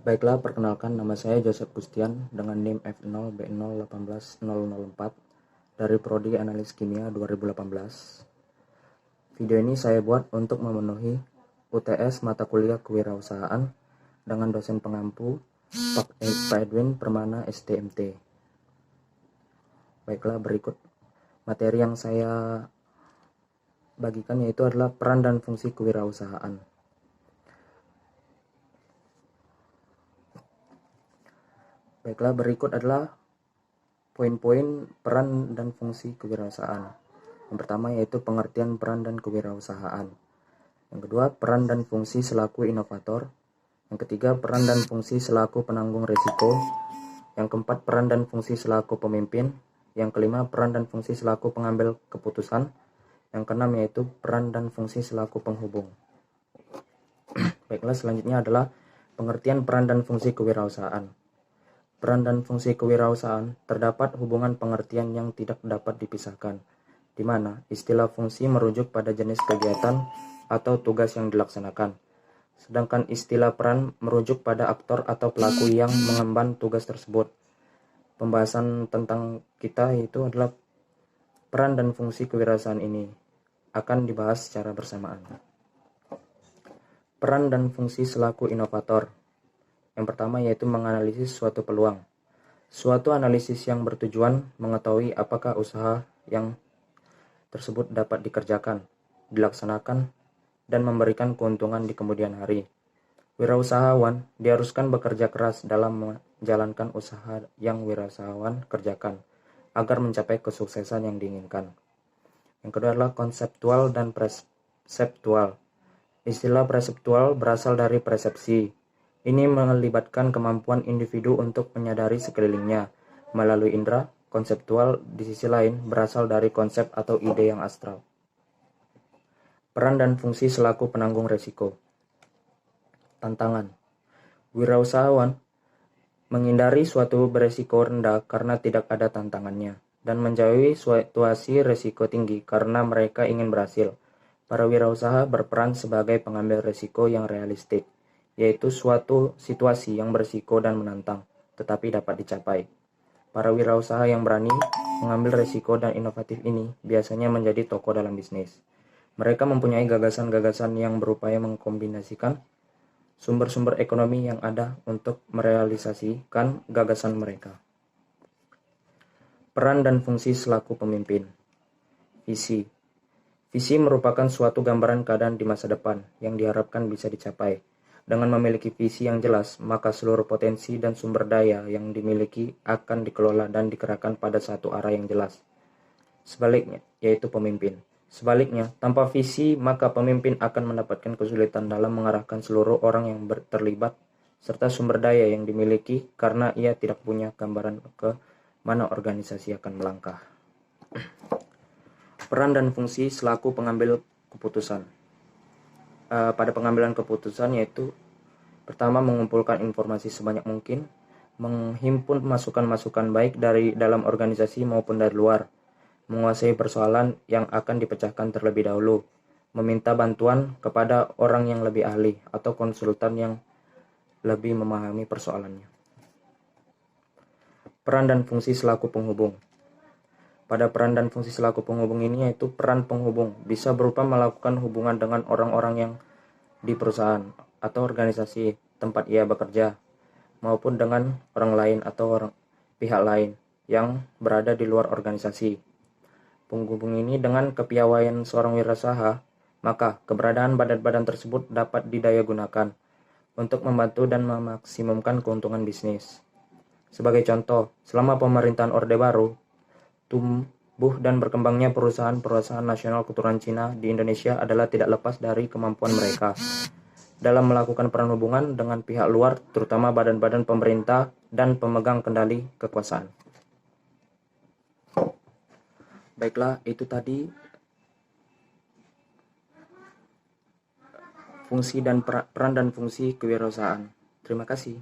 Baiklah, perkenalkan nama saya Joseph Gustian dengan NIM F0B0180004 dari Prodi Analis Kimia 2018. Video ini saya buat untuk memenuhi UTS mata kuliah kewirausahaan dengan dosen pengampu Pak Edwin Permana STMT. Baiklah, berikut materi yang saya bagikan yaitu adalah peran dan fungsi kewirausahaan. Baiklah, berikut adalah poin-poin peran dan fungsi kewirausahaan. Yang pertama yaitu pengertian peran dan kewirausahaan. Yang kedua, peran dan fungsi selaku inovator. Yang ketiga, peran dan fungsi selaku penanggung risiko. Yang keempat, peran dan fungsi selaku pemimpin. Yang kelima, peran dan fungsi selaku pengambil keputusan. Yang keenam yaitu peran dan fungsi selaku penghubung. Baiklah, selanjutnya adalah pengertian peran dan fungsi kewirausahaan. Peran dan fungsi kewirausahaan terdapat hubungan pengertian yang tidak dapat dipisahkan, di mana istilah fungsi merujuk pada jenis kegiatan atau tugas yang dilaksanakan, sedangkan istilah peran merujuk pada aktor atau pelaku yang mengemban tugas tersebut. Pembahasan tentang kita itu adalah peran dan fungsi kewirausahaan ini akan dibahas secara bersamaan. Peran dan fungsi selaku inovator. Yang pertama yaitu menganalisis suatu peluang. Suatu analisis yang bertujuan mengetahui apakah usaha yang tersebut dapat dikerjakan, dilaksanakan, dan memberikan keuntungan di kemudian hari. Wirausahawan diharuskan bekerja keras dalam menjalankan usaha yang wirausahawan kerjakan agar mencapai kesuksesan yang diinginkan. Yang kedua adalah konseptual dan perseptual. Istilah perseptual berasal dari persepsi. Ini melibatkan kemampuan individu untuk menyadari sekelilingnya melalui indera. Konseptual di sisi lain berasal dari konsep atau ide yang astral. Peran dan fungsi selaku penanggung risiko. Tantangan. Wirausahawan menghindari suatu beresiko rendah karena tidak ada tantangannya dan menjauhi situasi risiko tinggi karena mereka ingin berhasil. Para wirausaha berperan sebagai pengambil risiko yang realistik, yaitu suatu situasi yang berisiko dan menantang, tetapi dapat dicapai. Para wirausaha yang berani mengambil risiko dan inovatif ini biasanya menjadi tokoh dalam bisnis. Mereka mempunyai gagasan-gagasan yang berupaya mengkombinasikan sumber-sumber ekonomi yang ada untuk merealisasikan gagasan mereka. Peran dan fungsi selaku pemimpin. Visi. Visi merupakan suatu gambaran keadaan di masa depan yang diharapkan bisa dicapai. Dengan memiliki visi yang jelas, maka seluruh potensi dan sumber daya yang dimiliki akan dikelola dan dikerahkan pada satu arah yang jelas. Sebaliknya, yaitu pemimpin. Sebaliknya, tanpa visi, maka pemimpin akan mendapatkan kesulitan dalam mengarahkan seluruh orang yang terlibat serta sumber daya yang dimiliki karena ia tidak punya gambaran ke mana organisasi akan melangkah. Peran dan fungsi selaku pengambil keputusan. Pada pengambilan keputusan yaitu pertama mengumpulkan informasi sebanyak mungkin, menghimpun masukan-masukan baik dari dalam organisasi maupun dari luar, menguasai persoalan yang akan dipecahkan terlebih dahulu, meminta bantuan kepada orang yang lebih ahli atau konsultan yang lebih memahami persoalannya. Peran dan fungsi selaku penghubung. Pada peran dan fungsi selaku penghubung ini yaitu peran penghubung bisa berupa melakukan hubungan dengan orang-orang yang di perusahaan atau organisasi tempat ia bekerja maupun dengan orang lain atau pihak lain yang berada di luar organisasi. Penghubung ini dengan kepiawaian seorang wirausaha, maka keberadaan badan-badan tersebut dapat didayagunakan untuk membantu dan memaksimumkan keuntungan bisnis. Sebagai contoh, selama pemerintahan Orde Baru, tumbuh dan berkembangnya perusahaan-perusahaan nasional keturunan Cina di Indonesia adalah tidak lepas dari kemampuan mereka dalam melakukan peran hubungan dengan pihak luar, terutama badan-badan pemerintah dan pemegang kendali kekuasaan. Baiklah, itu tadi fungsi dan peran dan fungsi kewirausahaan. Terima kasih.